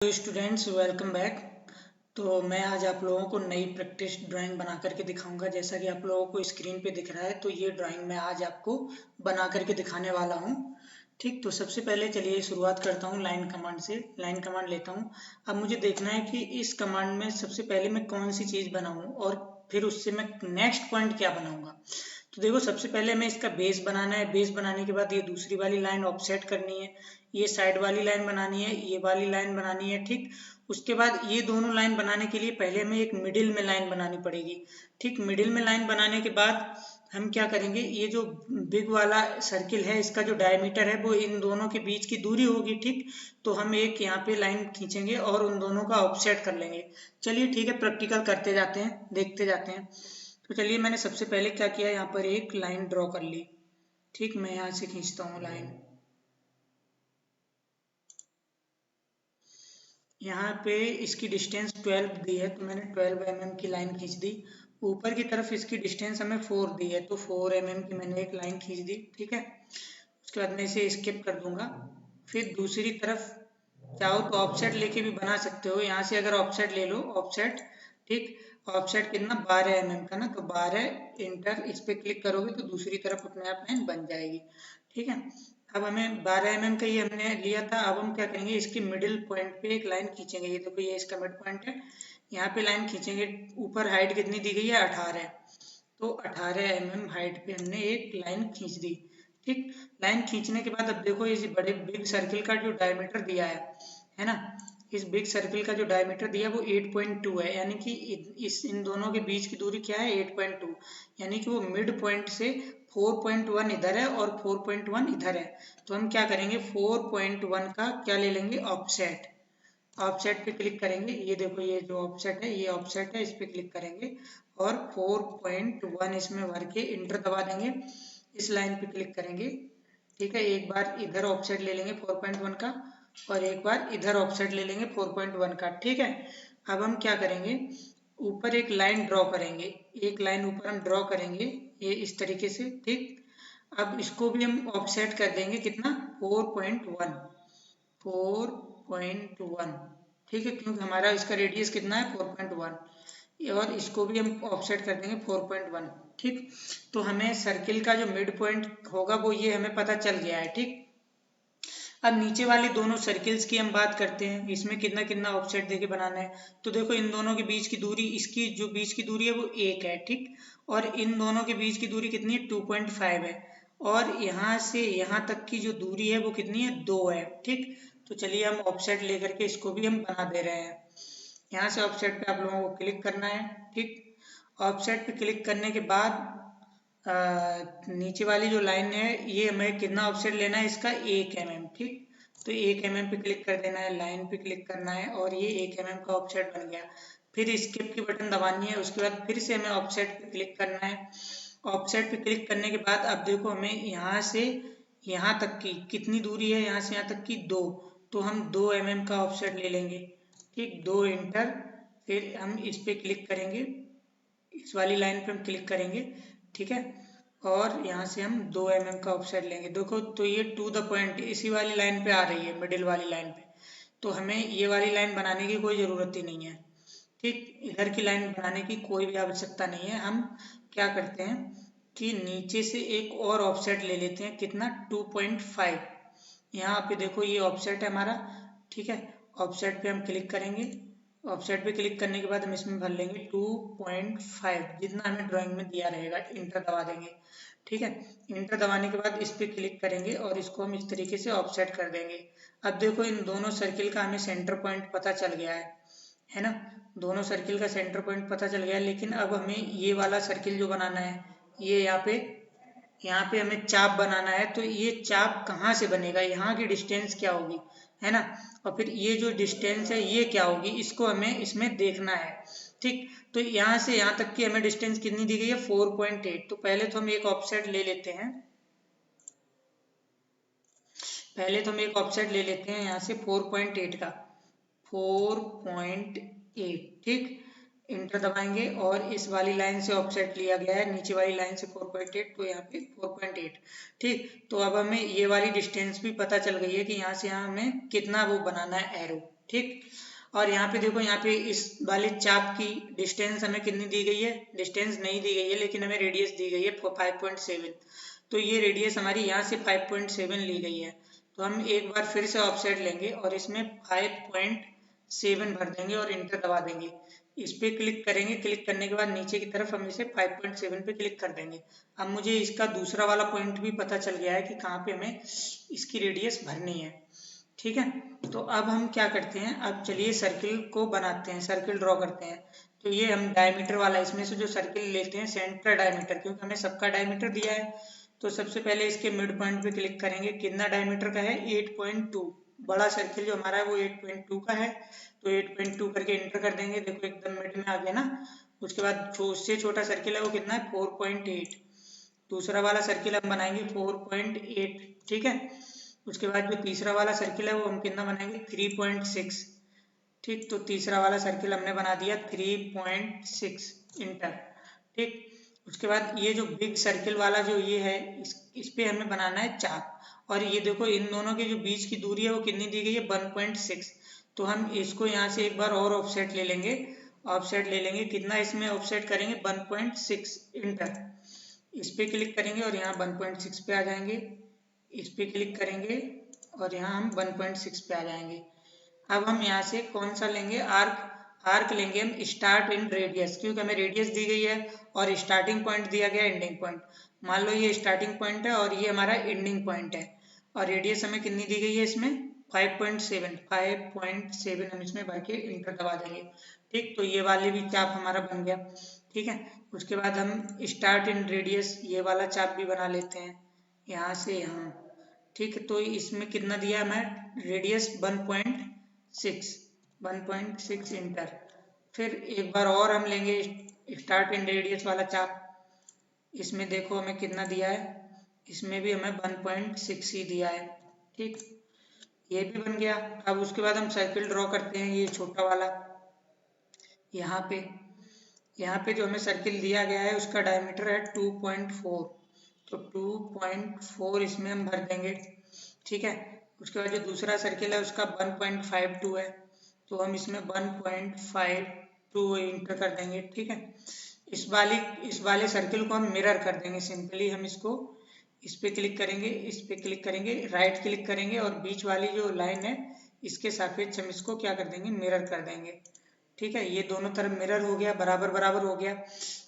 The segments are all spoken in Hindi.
तो स्टूडेंट्स वेलकम बैक। तो मैं आज आप लोगों को नई प्रैक्टिस ड्राइंग बना करके दिखाऊंगा। जैसा कि आप लोगों को स्क्रीन पे दिख रहा है, तो ये ड्राइंग मैं आज आपको बना करके दिखाने वाला हूँ। ठीक, तो सबसे पहले चलिए शुरुआत करता हूँ लाइन कमांड से। लाइन कमांड लेता हूँ। अब मुझे देखना है कि इस कमांड में सबसे पहले मैं कौन सी चीज़ बनाऊँ और फिर उससे मैं नेक्स्ट पॉइंट क्या बनाऊंगा। तो देखो, सबसे पहले हमें इसका बेस बनाना है। बेस बनाने के बाद ये दूसरी वाली लाइन ऑफसेट करनी है, ये साइड वाली लाइन बनानी है, ये वाली लाइन बनानी है। ठीक, उसके बाद ये दोनों लाइन बनाने के लिए पहले हमें एक मिडिल में लाइन बनानी पड़ेगी। ठीक, मिडिल में लाइन बनाने के बाद हम क्या करेंगे, ये जो बिग वाला सर्किल है, इसका जो डायमीटर है वो इन दोनों के बीच की दूरी होगी। ठीक, तो हम एक यहाँ पे लाइन खींचेंगे और उन दोनों का ऑफसेट कर लेंगे। चलिए ठीक है, प्रैक्टिकल करते जाते हैं, देखते जाते हैं। तो चलिए, मैंने सबसे पहले क्या किया, यहाँ पर एक लाइन ड्रॉ कर ली। ठीक, मैं यहाँ से खींचता हूँ लाइन। यहाँ पे इसकी डिस्टेंस 12 दी है, तो मैंने 12 mm की लाइन खींच दी। ऊपर की तरफ इसकी डिस्टेंस हमें 4 दी है, तो 4 mm की मैंने एक लाइन खींच दी। ठीक है, उसके बाद मैं इसे स्किप कर दूंगा। फिर दूसरी तरफ चाहो तो ऑफसेट लेके भी बना सकते हो। यहाँ से अगर ऑफसेट ले लो, ऑफसेट। ठीक, ऑफसेट कितना, 12 mm का ना, तो 12 इंटर इस पे क्लिक करोगे तो दूसरी तरफ अपने आप लाइन बन जाएगी। ठीक है, अब हमें 12 mm का ये हमने लिया था। अब हम क्या करेंगे, इसके मिडिल पॉइंट पे एक लाइन खींचेंगे। ये देखो, ये इसका मिड पॉइंट है, यहाँ पे लाइन खींचेंगे। ऊपर हाइट कितनी दी गई है, 18, तो 18 mm हाइट पे हमने एक लाइन खींच दी। ठीक, लाइन खींचने के बाद अब देखो, इस बड़े बिग सर्किल का जो डायमीटर दिया है ना, इस बिग सर्किल का जो डायमीटर दिया है वो 8.2 है। यानी कि इस इन दोनों के बीच की दूरी क्या है, 8.2। यानी कि वो मिड पॉइंट से 4.1 इधर है और 4.1 इधर है। तो हम क्या करेंगे, 4.1 का क्या ले लेंगे, ऑफसेट। ऑफसेट पे क्लिक करेंगे। ये देखो, ये जो ऑफसेट है, ये ऑफसेट है, इस पे क्लिक करेंगे और 4.1 इसमें भर के इंटर दबा देंगे। इस लाइन पे क्लिक करेंगे। ठीक है, एक बार इधर ऑफसेट ले लेंगे 4.1 का और एक बार इधर ऑफसेट ले लेंगे 4.1 का। ठीक है, अब हम क्या करेंगे, ऊपर एक लाइन ड्रॉ करेंगे। एक लाइन ऊपर हम ड्रॉ करेंगे, ये इस तरीके से। ठीक, अब इसको भी हम ऑफसेट कर देंगे कितना, 4.1। 4.1। ठीक है, क्योंकि हमारा इसका रेडियस कितना है, 4.1, और इसको भी हम ऑफसेट कर देंगे 4.1। ठीक, तो हमें सर्किल का जो मिड पॉइंट होगा वो ये हमें पता चल गया है। ठीक, अब नीचे वाले दोनों सर्किल्स की हम बात करते हैं, इसमें कितना कितना ऑफसेट देके बनाना है। तो देखो, इन दोनों के बीच की दूरी, इसकी जो बीच की दूरी है वो 1 है। ठीक, और इन दोनों के बीच की दूरी कितनी है, 2.5 है। और यहाँ से यहाँ तक की जो दूरी है वो कितनी है, 2 है। ठीक, तो चलिए हम ऑफसेट लेकर के इसको भी हम बना दे रहे हैं। यहाँ से ऑफसेट पे आप लोगों को क्लिक करना है। ठीक, ऑफसेट पे क्लिक करने के बाद नीचे वाली जो लाइन है, ये हमें कितना ऑफसेट लेना है, इसका 1 mm। ठीक, तो 1 mm पे क्लिक कर देना है, लाइन पे क्लिक करना है और ये 1 mm का ऑफसेट बन गया। फिर स्किप की बटन दबानी है, उसके बाद फिर से हमें ऑफसेट पे क्लिक करना है। ऑफसेट पे क्लिक करने के बाद अब देखो, हमें यहाँ से यहाँ तक की कितनी दूरी है, यहाँ से यहाँ तक की 2, तो हम 2 mm का ऑफसेट ले लेंगे। ठीक, 2 इंटर, फिर हम इस पे क्लिक करेंगे, इस वाली लाइन पे हम क्लिक करेंगे। ठीक है, और यहाँ से हम 2 mm का ऑफसेट लेंगे। देखो, तो ये टू द पॉइंट इसी वाली लाइन पे आ रही है, मिडिल वाली लाइन पे। तो हमें ये वाली लाइन बनाने की कोई ज़रूरत ही नहीं है। ठीक, इधर की लाइन बनाने की कोई भी आवश्यकता नहीं है। हम क्या करते हैं कि नीचे से एक और ऑफसेट ले लेते हैं, कितना, 2.5। यहाँ पे देखो, ये ऑफसेट है हमारा। ठीक है, ऑफसेट पे हम क्लिक करेंगे। ऑफसेट पे क्लिक करने के बाद हम इसमें भर लेंगे 2.5, जितना हमें ड्राइंग में दिया रहेगा। इंटर दबा देंगे। ठीक है, इंटर दबाने के बाद इस पे क्लिक करेंगे और इसको हम इस तरीके से ऑफसेट कर देंगे। अब देखो, इन दोनों सर्किल का हमें सेंटर पॉइंट पता चल गया है ना। दोनों सर्किल का सेंटर पॉइंट पता चल गया, लेकिन अब हमें ये वाला सर्किल जो बनाना है, ये यहाँ पे हमें चाप बनाना है। तो ये चाप कहाँ से बनेगा, यहाँ की डिस्टेंस क्या होगी, है ना, और फिर ये जो डिस्टेंस है ये क्या होगी, इसको हमें इसमें देखना है। ठीक, तो यहाँ से यहाँ तक की हमें डिस्टेंस कितनी दी गई है, 4.8। तो पहले तो हम एक ऑफसेट ले लेते हैं, यहाँ से 4.8 का, 4.8। ठीक, इंटर दबाएंगे और इस वाली लाइन से ऑफसेट लिया गया है, नीचे वाली लाइन से 4.8, तो यहाँ पे 4.8। ठीक, तो अब हमें ये वाली डिस्टेंस भी पता चल गई है कि यहाँ से यहाँ हमें कितना वो बनाना है, एरो। ठीक। और यहाँ पे देखो, यहाँ पे इस वाले चाप की डिस्टेंस हमें कितनी दी गई है, डिस्टेंस नहीं दी गई है लेकिन हमें रेडियस दी गई है 5.7। तो ये रेडियस हमारी यहाँ से 5.7 ली गई है। तो हम एक बार फिर से ऑफसेट लेंगे और इसमें 5.7 भर देंगे और इंटर दबा देंगे। इस पे क्लिक करेंगे, क्लिक करने के बाद नीचे की तरफ हम इसे 5.7 पे क्लिक कर देंगे। अब मुझे इसका दूसरा वाला पॉइंट भी पता चल गया है कि कहाँ पे हमें इसकी रेडियस भरनी है। ठीक है, तो अब हम क्या करते हैं, अब चलिए सर्किल को बनाते हैं, सर्किल ड्रॉ करते हैं। तो ये हम डायमीटर वाला, इसमें से जो सर्किल लेते हैं सेंटर डायमीटर, क्योंकि हमें सबका डायमीटर दिया है। तो सबसे पहले इसके मिड पॉइंट पे क्लिक करेंगे। कितना डायमीटर का है, 8.2। बड़ा सर्किल जो हमारा है वो 8.2 का है। तो 8.2 करके इंटर कर देंगे। देखो एकदम मिड में आ गया ना। उसके बाद जो उससे छोटा सर्किल है वो कितना है, 4.8। दूसरा वाला सर्किल हम बनाएंगे 4.8। ठीक है, उसके बाद जो तीसरा वाला सर्किल है वो हम कितना बनाएंगे, 3.6। ठीक, तो तीसरा वाला सर्किल हमने बना दिया 3.6, इंटर। ठीक, उसके बाद ये जो बिग सर्किल वाला जो ये है, इस पे हमें बनाना है चाप। और ये देखो इन दोनों के जो बीच की दूरी है वो कितनी दी गई है, 1.6। तो हम इसको यहाँ से एक बार और ऑफसेट ले लेंगे। ऑफसेट ले लेंगे, कितना इसमें ऑफसेट करेंगे, 1.6, इंटर। इस पे क्लिक करेंगे और यहाँ 1.6 पे आ जाएंगे। इस पे क्लिक करेंगे और यहाँ हम 1.6 पे आ जाएंगे। अब हम यहाँ से कौन सा लेंगे, आर्क। आर्क लेंगे हम स्टार्ट इन रेडियस, क्योंकि हमें रेडियस दी गई है और स्टार्टिंग पॉइंट दिया गया है, एंडिंग पॉइंट। मान लो ये स्टार्टिंग पॉइंट है और ये हमारा एंडिंग पॉइंट है। और रेडियस हमें कितनी दी गई है इसमें, 5.7। 5.7 हम इसमें भर के इंटर दबा देंगे। ठीक, तो ये वाले भी चाप हमारा बन गया। ठीक है, उसके बाद हम स्टार्ट इन रेडियस ये वाला चाप भी बना लेते हैं, यहाँ से यहाँ। ठीक है, तो इसमें कितना दिया हमें, रेडियस 1.6। 1.6, इंटर। फिर एक बार और हम लेंगे स्टार्ट इन रेडियस वाला चाप। इसमें देखो हमें कितना दिया है, इसमें भी हमें 1.6 ही दिया है। ठीक, ये भी बन गया। अब उसके बाद हम सर्किल ड्रॉ करते हैं, ये छोटा वाला। यहाँ पे जो हमें सर्किल दिया गया है उसका डायमीटर है 2.4। तो 2.4 इसमें हम भर देंगे। ठीक है, उसके बाद जो दूसरा सर्किल है उसका 1.52 है। तो हम इसमें 1.52 इंटर कर देंगे। ठीक है, इस वाले सर्किल को हम मिरर कर देंगे। सिंपली हम इसको इस पे क्लिक करेंगे, इस पे क्लिक करेंगे, राइट क्लिक करेंगे और बीच वाली जो लाइन है इसके सापेक्ष हम इसको क्या कर देंगे, मिरर कर देंगे। ठीक है, ये दोनों तरफ मिरर हो गया, बराबर बराबर हो गया।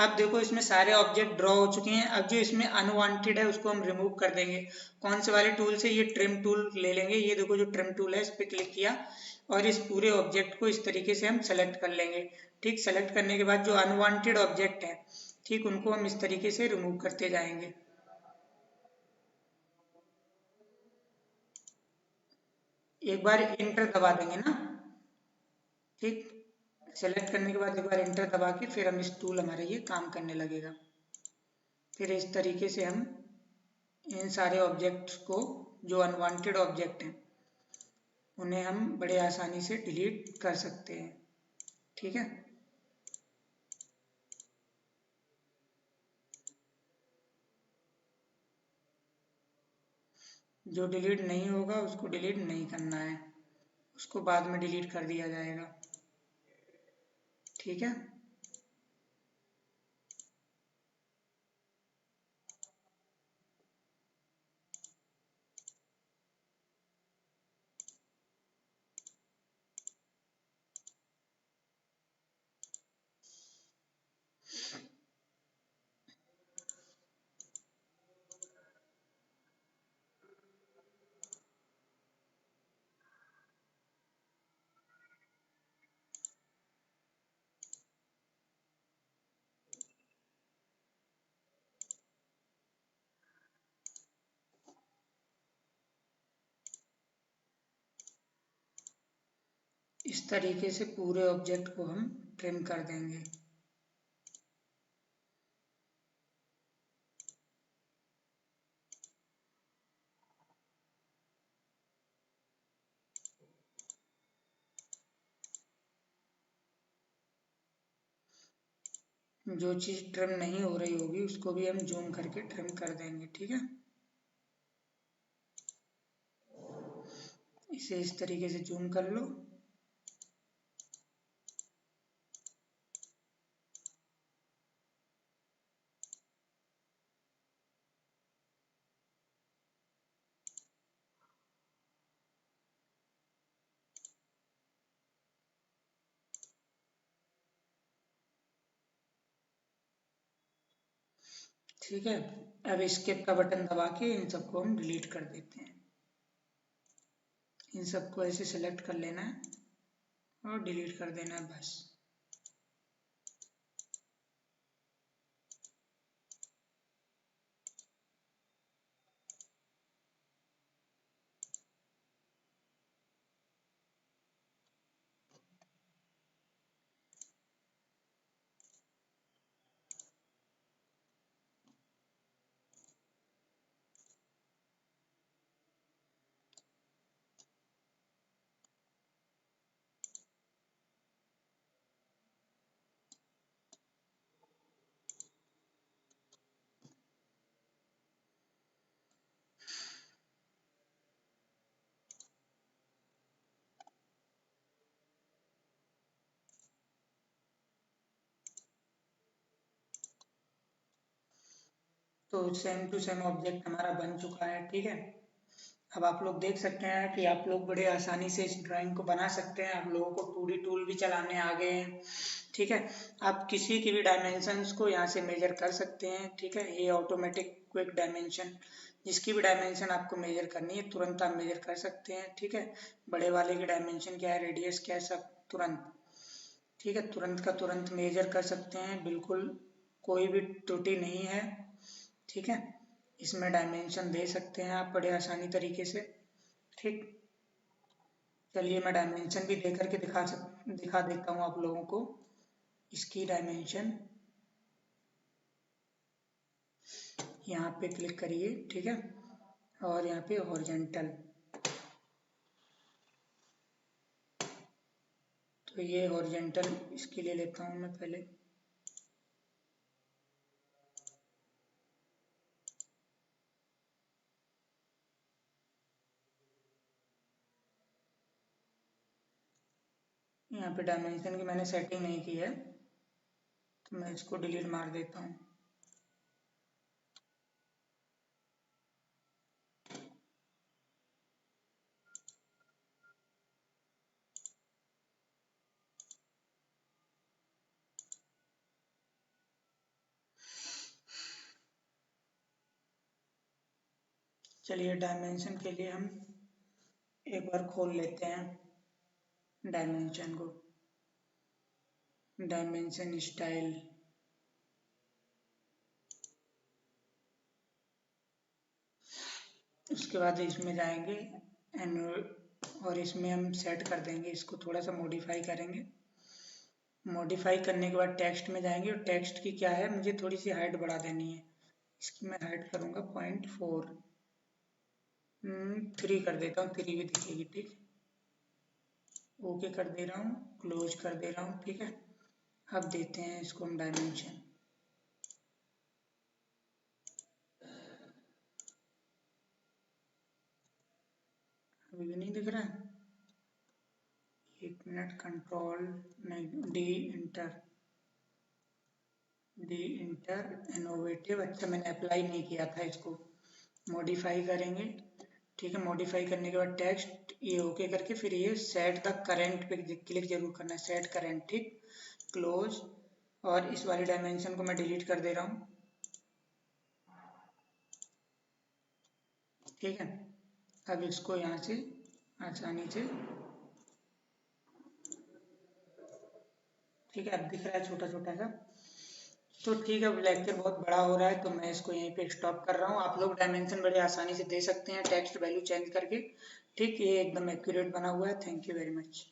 अब देखो इसमें सारे ऑब्जेक्ट ड्रॉ हो चुके हैं। अब जो इसमें अनवांटेड है उसको हम रिमूव कर देंगे। कौन से वाले टूल से, ये ट्रिम टूल ले लेंगे। ये देखो जो ट्रिम टूल है इस पर क्लिक किया और इस पूरे ऑब्जेक्ट को इस तरीके से हम सेलेक्ट कर लेंगे। ठीक, सेलेक्ट करने के बाद जो अनवांटेड ऑब्जेक्ट है, ठीक, उनको हम इस तरीके से रिमूव करते जाएंगे। एक बार इंटर दबा देंगे ना। ठीक, सेलेक्ट करने के बाद एक बार इंटर दबा के फिर हम इस टूल हमारे ये काम करने लगेगा। फिर इस तरीके से हम इन सारे ऑब्जेक्ट्स को, जो अनवांटेड ऑब्जेक्ट हैं, उन्हें हम बड़े आसानी से डिलीट कर सकते हैं। ठीक है, जो डिलीट नहीं होगा उसको डिलीट नहीं करना है, उसको बाद में डिलीट कर दिया जाएगा। ठीक है, इस तरीके से पूरे ऑब्जेक्ट को हम ट्रिम कर देंगे। जो चीज़ ट्रिम नहीं हो रही होगी उसको भी हम जूम करके ट्रिम कर देंगे। ठीक है, इसे इस तरीके से जूम कर लो ठीक है, अब escape का बटन दबा के इन सबको हम डिलीट कर देते हैं। इन सबको ऐसे सेलेक्ट कर लेना है और डिलीट कर देना है बस। तो सेम टू सेम ऑब्जेक्ट हमारा बन चुका है। ठीक है, अब आप लोग देख सकते हैं कि आप लोग बड़े आसानी से इस ड्राइंग को बना सकते हैं। आप लोगों को 2D टूल भी चलाने आ गए हैं। ठीक है, आप किसी की भी डायमेंशंस को यहाँ से मेजर कर सकते हैं। ठीक है, ये ऑटोमेटिक क्विक डायमेंशन, जिसकी भी डायमेंशन आपको मेजर करनी है तुरंत आप मेजर कर सकते हैं। ठीक है, बड़े वाले की डायमेंशन क्या है, रेडियस क्या है, सब तुरंत। ठीक है, तुरंत का तुरंत मेजर कर सकते हैं, बिल्कुल कोई भी त्रुटि नहीं है। ठीक है, इसमें डायमेंशन दे सकते हैं आप बड़े आसानी तरीके से। ठीक, चलिए मैं डायमेंशन भी दे करके दिखा देता हूँ आप लोगों को। इसकी डायमेंशन यहाँ पे क्लिक करिए। ठीक है, और यहाँ पे हॉरिजॉन्टल, तो ये हॉरिजॉन्टल इसके लिए लेता हूँ मैं पहले। यहाँ पे डायमेंशन की मैंने सेटिंग नहीं की है, तो मैं इसको डिलीट मार देता हूँ। चलिए डायमेंशन के लिए हम एक बार खोल लेते हैं डायमेंशन को, डायमेंशन स्टाइल। उसके बाद इसमें जाएंगे और इसमें हम सेट कर देंगे, इसको थोड़ा सा मॉडिफाई करेंगे। मॉडिफाई करने के बाद टेक्स्ट में जाएंगे और टेक्स्ट की क्या है, मुझे थोड़ी सी हाइट बढ़ा देनी है। इसकी मैं हाइट करूँगा 0.4, 3 कर देता हूँ, 3 भी दिखेगी। ठीक, ओके कर दे रहा हूँ, क्लोज कर दे रहा हूँ। ठीक है, अब देते हैं इसको हम डायमेंशन। अभी भी नहीं दिख रहा है, 1 मिनट, कंट्रोल नहीं, डी इंटर इनोवेटिव। अच्छा, मैंने अप्लाई नहीं किया था इसको, मॉडिफाई करेंगे। ठीक है, मॉडिफाई करने के बाद टेक्स्ट ये ओके करके फिर ये सेट द करेंट पे क्लिक जरूर करना है, सेट करेंट। ठीक, क्लोज, और इस वाली डायमेंशन को मैं डिलीट कर दे रहा हूँ। ठीक है, अब इसको यहाँ से आसानी से, ठीक है, अब दिख रहा है छोटा छोटा सा। तो ठीक है, अब लेक्चर बहुत बड़ा हो रहा है तो मैं इसको यहीं पे स्टॉप कर रहा हूँ। आप लोग डायमेंशन बड़े आसानी से दे सकते हैं टेक्स्ट वैल्यू चेंज करके। ठीक, ये एकदम एक्यूरेट बना हुआ है। Thank you very much.